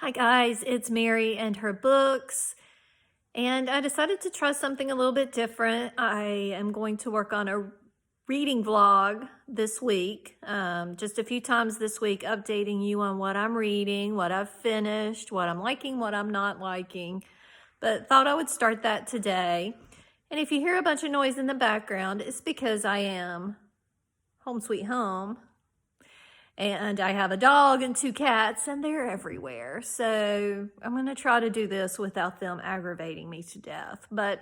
Hi guys, it's Mary and her books, and I decided to try something a little bit different. I am going to work on a reading vlog this week, just a few times this week, updating you on what I'm reading, what I've finished, what I'm liking, what I'm not liking, but thought I would start that today. And if you hear a bunch of noise in the background, it's because I am home sweet home. And I have a dog and 2 cats, and they're everywhere. So I'm going to try to do this without them aggravating me to death. But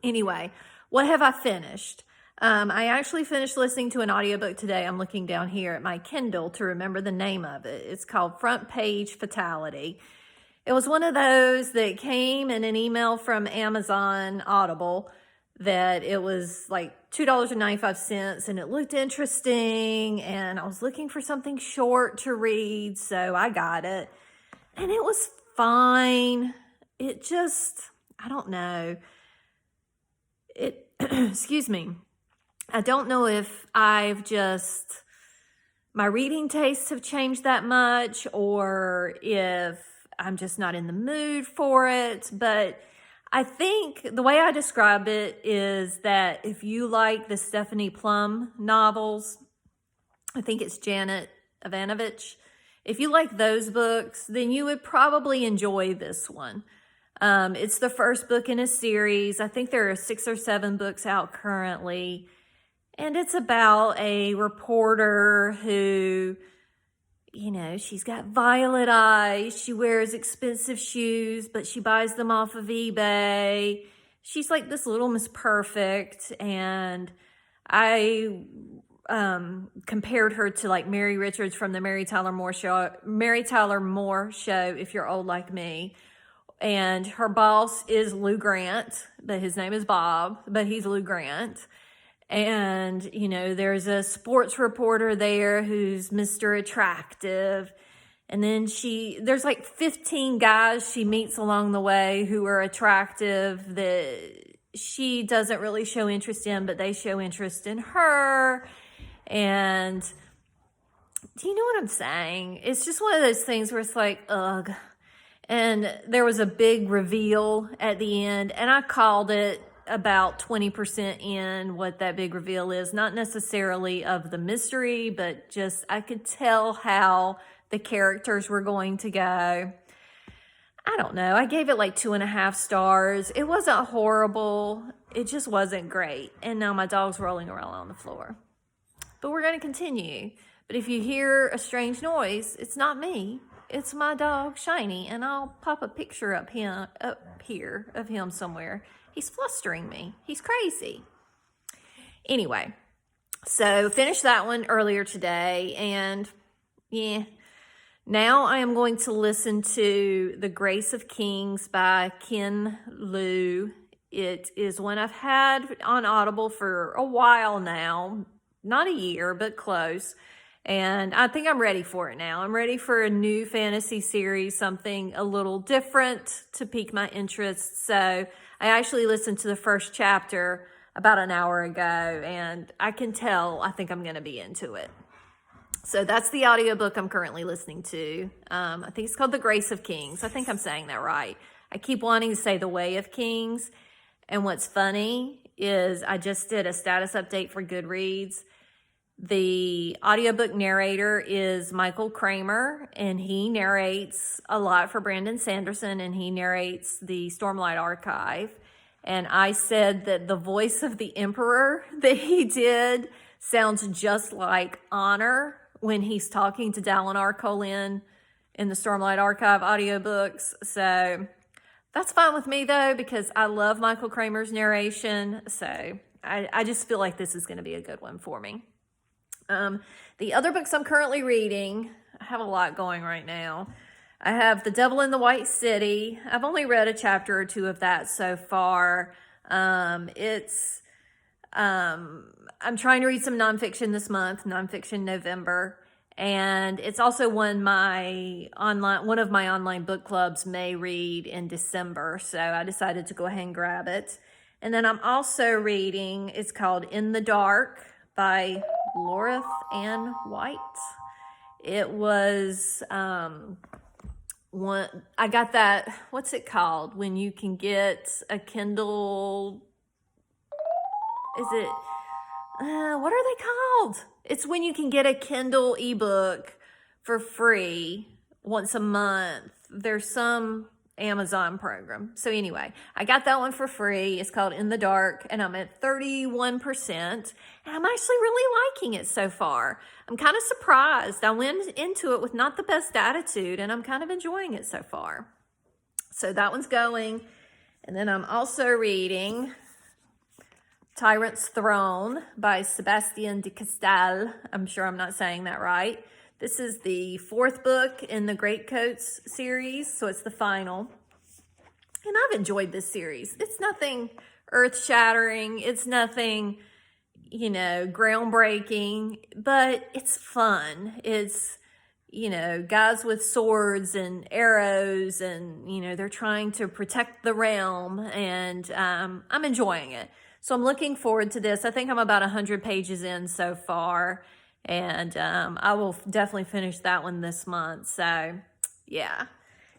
anyway, what have I finished? I actually finished listening to an audiobook today. I'm looking down here at my Kindle to remember the name of it. It's called Front Page Fatality. It was one of those that came in an email from Amazon Audible that it was like $2.95 and it looked interesting, and I was looking for something short to read, so I got it and it was fine. It just, I don't know, it excuse me, I don't know if my reading tastes have changed that much, or if I'm just not in the mood for it. But I think the way I describe it is that if you like the Stephanie Plum novels, I think it's Janet Ivanovich, if you like those books, then you would probably enjoy this one. It's the first book in a series. I think there are 6 or 7 books out currently. And it's about a reporter who, she's got violet eyes. She wears expensive shoes, but she buys them off of eBay. She's like this little Miss Perfect. And I compared her to like Mary Richards from the Mary Tyler Moore Show, if you're old like me. And her boss is Lou Grant, but his name is Bob, but he's Lou Grant. And, there's a sports reporter there who's Mr. Attractive. And then there's like 15 guys she meets along the way who are attractive that she doesn't really show interest in, but they show interest in her. And do you know what I'm saying? It's just one of those things where it's like, ugh. And there was a big reveal at the end, and I called it about 20% in what that big reveal is. Not necessarily of the mystery, but just I could tell how the characters were going to go. I don't know. I gave it like 2.5 stars. It wasn't horrible. It just wasn't great. And now my dog's rolling around on the floor. But we're going to continue. But if you hear a strange noise, it's not me. It's my dog, Shiny, and I'll pop a picture up here of him somewhere. He's flustering me. He's crazy. Anyway, so finished that one earlier today, and now I am going to listen to The Grace of Kings by Ken Liu. It is one I've had on Audible for a while now, not a year, but close. And I think I'm ready for it now. I'm ready for a new fantasy series, something a little different to pique my interest. So I actually listened to the first chapter about an hour ago, and I can tell I think I'm going to be into it. So that's the audiobook I'm currently listening to. I think it's called The Grace of Kings. I think I'm saying that right. I keep wanting to say The Way of Kings. And what's funny is I just did a status update for Goodreads. The audiobook narrator is Michael Kramer, and he narrates a lot for Brandon Sanderson, and he narrates the Stormlight Archive. And I said that the voice of the Emperor that he did sounds just like Honor when he's talking to Dalinar Kholin in the Stormlight Archive audiobooks. So that's fine with me, though, because I love Michael Kramer's narration. So I just feel like this is going to be a good one for me. The other books I'm currently reading, I have a lot going right now. I have The Devil in the White City. I've only read a chapter or 2 of that so far. I'm trying to read some nonfiction this month, Nonfiction November. And it's also one of my online book clubs may read in December. So I decided to go ahead and grab it. And then I'm also reading, it's called In the Dark by Loreth Ann White. It was I got that, what's it called? When you can get a Kindle, is it, what are they called? It's when you can get a Kindle ebook for free once a month. There's some Amazon program. So anyway, I got that one for free. It's called In the Dark, and I'm at 31%. And I'm actually really liking it so far. I'm kind of surprised. I went into it with not the best attitude, and I'm kind of enjoying it so far. So that one's going. And then I'm also reading Tyrant's Throne by Sebastian de Castell. I'm sure I'm not saying that right. This is the 4th book in the Greatcoats series, so it's the final. And I've enjoyed this series. It's nothing earth-shattering. It's nothing, you know, groundbreaking, but it's fun. It's, you know, guys with swords and arrows, and, you know, they're trying to protect the realm, and I'm enjoying it. So I'm looking forward to this. I think I'm about 100 pages in so far, and I will definitely finish that one this month. So, yeah.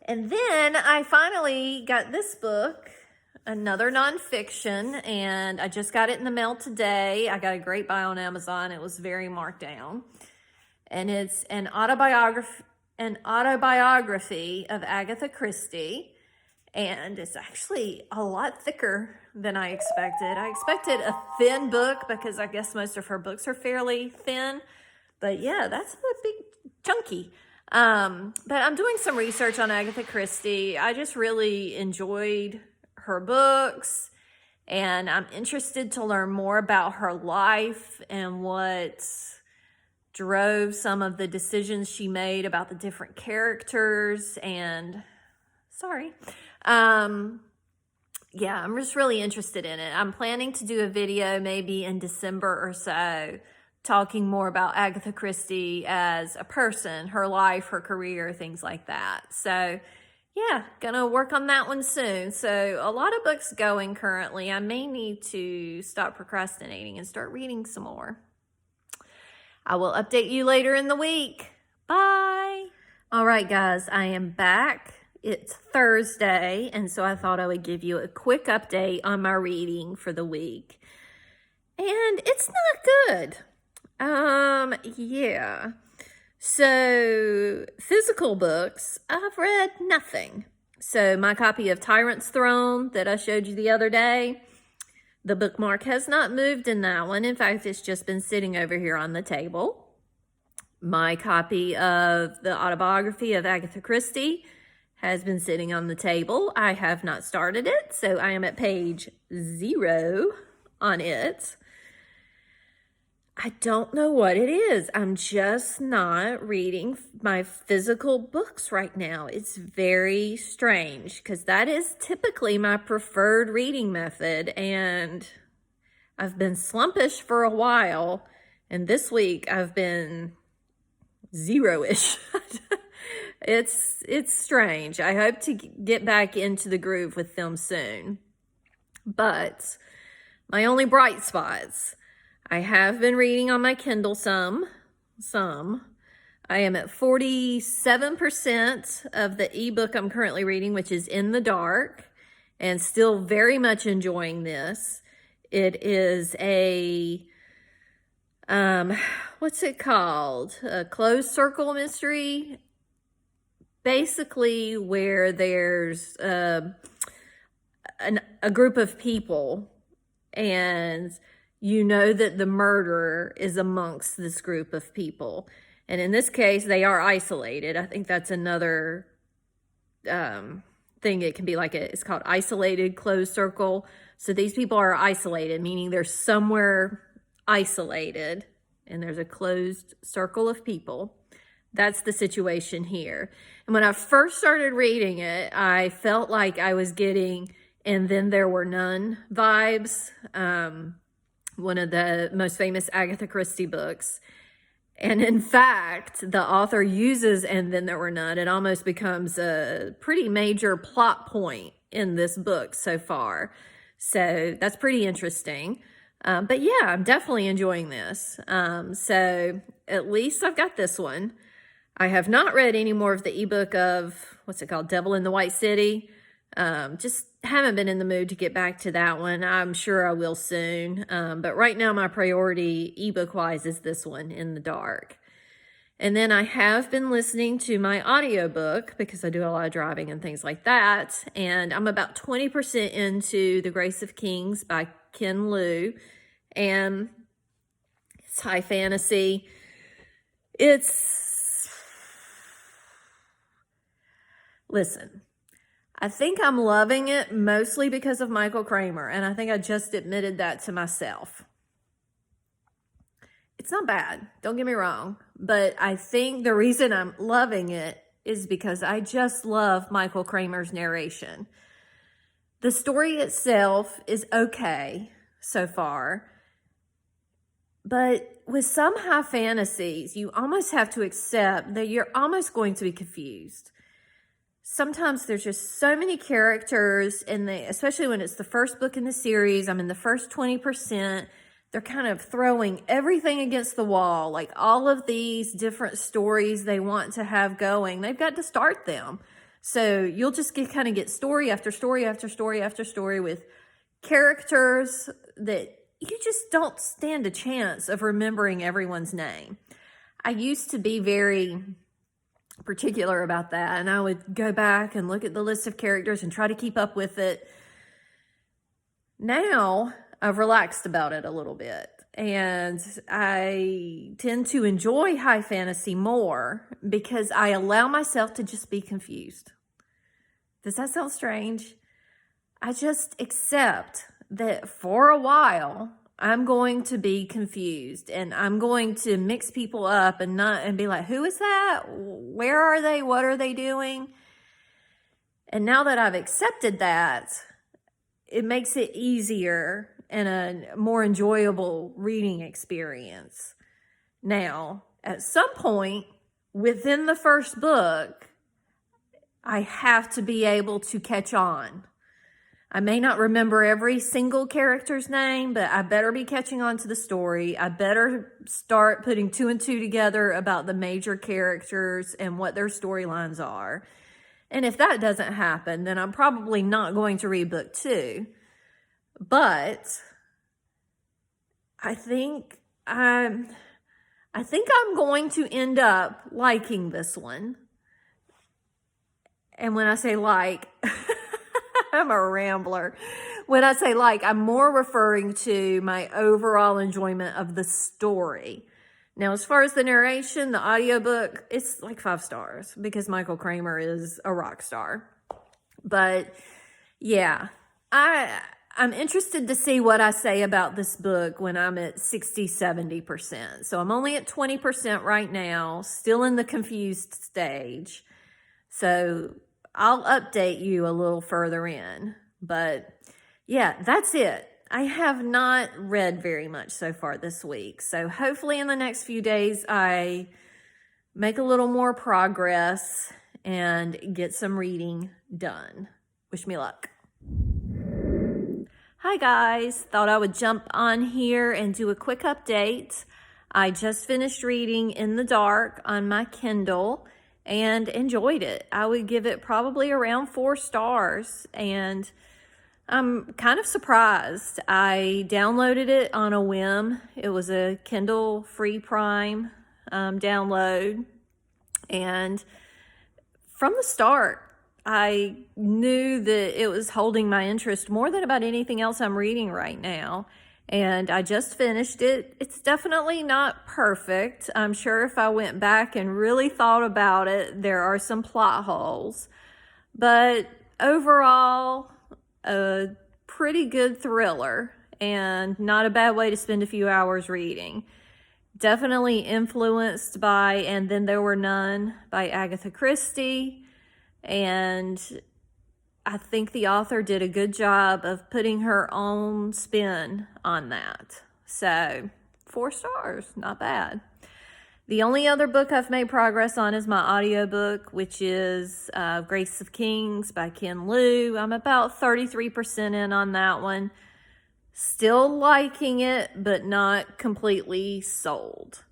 And then I finally got this book, another nonfiction, and I just got it in the mail today. I got a great buy on Amazon. It was very marked down. And it's an autobiography of Agatha Christie. And it's actually a lot thicker than I expected. I expected a thin book because I guess most of her books are fairly thin. But yeah, that's a big chunky. But I'm doing some research on Agatha Christie. I just really enjoyed her books, and I'm interested to learn more about her life and what drove some of the decisions she made about the different characters. And yeah, I'm just really interested in it. I'm planning to do a video maybe in December or so, talking more about Agatha Christie as a person, her life, her career, things like that. So yeah, gonna work on that one soon. So a lot of books going currently. I may need to stop procrastinating and start reading some more. I will update you later in the week. Bye. All right, guys, I am back. It's Thursday, and so I thought I would give you a quick update on my reading for the week. And it's not good. Yeah. So, physical books, I've read nothing. So, my copy of Tyrant's Throne that I showed you the other day, the bookmark has not moved in that one. In fact, it's just been sitting over here on the table. My copy of the autobiography of Agatha Christie has been sitting on the table. I have not started it, so I am at page 0 on it. I don't know what it is. I'm just not reading my physical books right now. It's very strange because that is typically my preferred reading method, and I've been slumpish for a while, and this week I've been 0-ish. It's strange. I hope to get back into the groove with them soon. But my only bright spots, I have been reading on my Kindle some. I am at 47% of the ebook I'm currently reading, which is In the Dark, and still very much enjoying this. It is a, what's it called? A closed circle mystery. Basically where there's a group of people, and you know that the murderer is amongst this group of people. And in this case, they are isolated. I think that's another thing. It can be like it's called isolated closed circle. So these people are isolated, meaning they're somewhere isolated, and there's a closed circle of people. That's the situation here. And when I first started reading it, I felt like I was getting And Then There Were None vibes, one of the most famous Agatha Christie books. And in fact, the author uses And Then There Were None. It almost becomes a pretty major plot point in this book so far. So that's pretty interesting. But yeah, I'm definitely enjoying this. So at least I've got this one. I have not read any more of the ebook of, what's it called, Devil in the White City. Just haven't been in the mood to get back to that one. I'm sure I will soon. But right now my priority ebook-wise is this one, In the Dark. And then I have been listening to my audiobook because I do a lot of driving and things like that. And I'm about 20% into The Grace of Kings by Ken Liu. And it's high fantasy. Listen, I think I'm loving it mostly because of Michael Kramer. And I think I just admitted that to myself. It's not bad, don't get me wrong, but I think the reason I'm loving it is because I just love Michael Kramer's narration. The story itself is okay so far, but with some high fantasies, you almost have to accept that you're almost going to be confused. Sometimes there's just so many characters, and especially when it's the first book in the series, I'm in the first 20%, they're kind of throwing everything against the wall, like all of these different stories they want to have going. They've got to start them. So you'll just kind of get story after story after story after story with characters that you just don't stand a chance of remembering everyone's name. I used to be very particular about that, and I would go back and look at the list of characters and try to keep up with it. Now I've relaxed about it a little bit, and I tend to enjoy high fantasy more because I allow myself to just be confused. Does that sound strange? I just accept that for a while I'm going to be confused, and I'm going to mix people up and be like, who is that? Where are they? What are they doing? And now that I've accepted that, it makes it easier and a more enjoyable reading experience. Now, at some point within the first book, I have to be able to catch on. I may not remember every single character's name, but I better be catching on to the story. I better start putting 2 and 2 together about the major characters and what their storylines are. And if that doesn't happen, then I'm probably not going to read book 2. But I think I'm going to end up liking this one. And when I say like, I'm a rambler. When I say like, I'm more referring to my overall enjoyment of the story. Now, as far as the narration, the audiobook, it's like 5 stars because Michael Kramer is a rock star. But yeah, I'm interested to see what I say about this book when I'm at 60, 70%. So I'm only at 20% right now, still in the confused stage. So I'll update you a little further in. But yeah, that's it. I have not read very much so far this week. So hopefully in the next few days, I make a little more progress and get some reading done. Wish me luck. Hi guys, thought I would jump on here and do a quick update. I just finished reading In the Dark on my Kindle and enjoyed it. I would give it probably around 4 stars, and I'm kind of surprised. I downloaded it on a whim. It was a Kindle Free Prime download, and from the start, I knew that it was holding my interest more than about anything else I'm reading right now. And I just finished it. It's definitely not perfect. I'm sure if I went back and really thought about it, there are some plot holes. But overall, a pretty good thriller and not a bad way to spend a few hours reading. Definitely influenced by And Then There Were None by Agatha Christie. And I think the author did a good job of putting her own spin on that. So 4 stars, not bad. The only other book I've made progress on is my audiobook, which is Grace of Kings by Ken Liu. I'm about 33% in on that one. Still liking it, but not completely sold.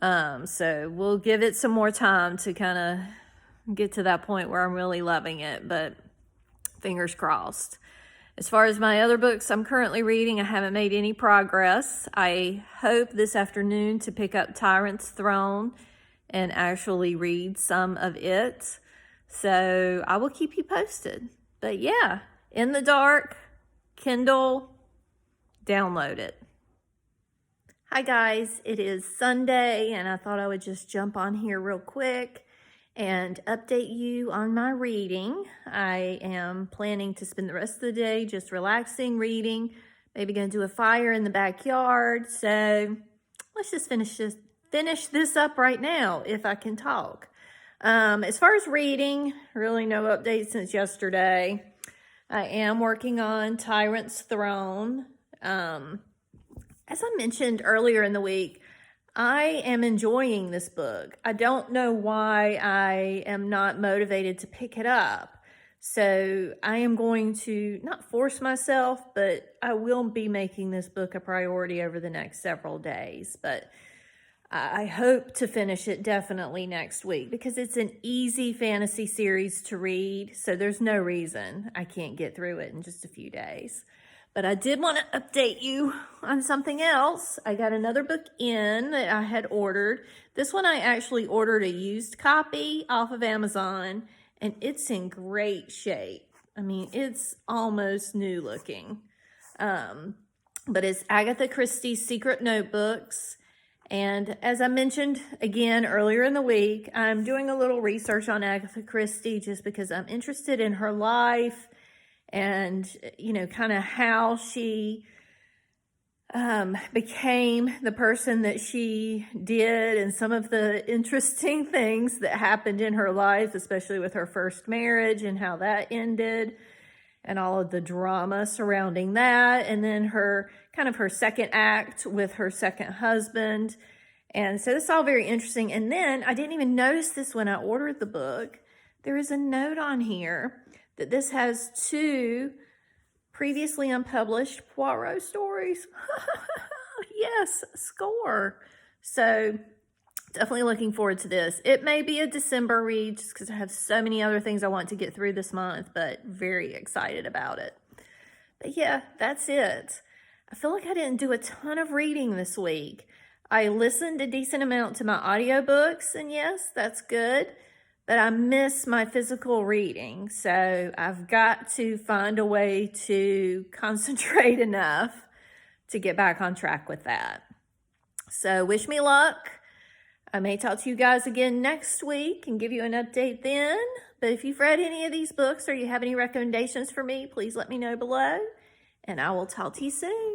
So we'll give it some more time to kind of get to that point where I'm really loving it, but fingers crossed. As far as my other books I'm currently reading, I haven't made any progress. I hope this afternoon to pick up Tyrant's Throne and actually read some of it. So I will keep you posted. But yeah, In the Dark, Kindle, download it. Hi guys, it is Sunday and I thought I would just jump on here real quick and update you on my reading. I am planning to spend the rest of the day just relaxing, reading, maybe gonna do a fire in the backyard. So let's just finish this up right now if I can talk. As far as reading, really no update since yesterday. I am working on Tyrant's Throne. As I mentioned earlier in the week, I am enjoying this book. I don't know why I am not motivated to pick it up. So I am going to not force myself, but I will be making this book a priority over the next several days. But I hope to finish it definitely next week because it's an easy fantasy series to read. So there's no reason I can't get through it in just a few days. But I did want to update you on something else. I got another book in that I had ordered. This one I actually ordered a used copy off of Amazon, and it's in great shape. I mean, it's almost new looking. But it's Agatha Christie's Secret Notebooks. And as I mentioned again earlier in the week, I'm doing a little research on Agatha Christie just because I'm interested in her life and, you know, kind of how she became the person that she did and some of the interesting things that happened in her life, especially with her first marriage and how that ended and all of the drama surrounding that. And then her second act with her second husband. And so it's all very interesting. And then I didn't even notice this when I ordered the book. There is a note on here that this has 2 previously unpublished Poirot stories. Yes, score. So definitely looking forward to this. It may be a December read just because I have so many other things I want to get through this month, but very excited about it. But yeah, that's it. I feel like I didn't do a ton of reading this week. I listened a decent amount to my audiobooks, and yes, that's good. But I miss my physical reading, so I've got to find a way to concentrate enough to get back on track with that. So wish me luck. I may talk to you guys again next week and give you an update then. But if you've read any of these books or you have any recommendations for me, please let me know below, and I will talk to you soon.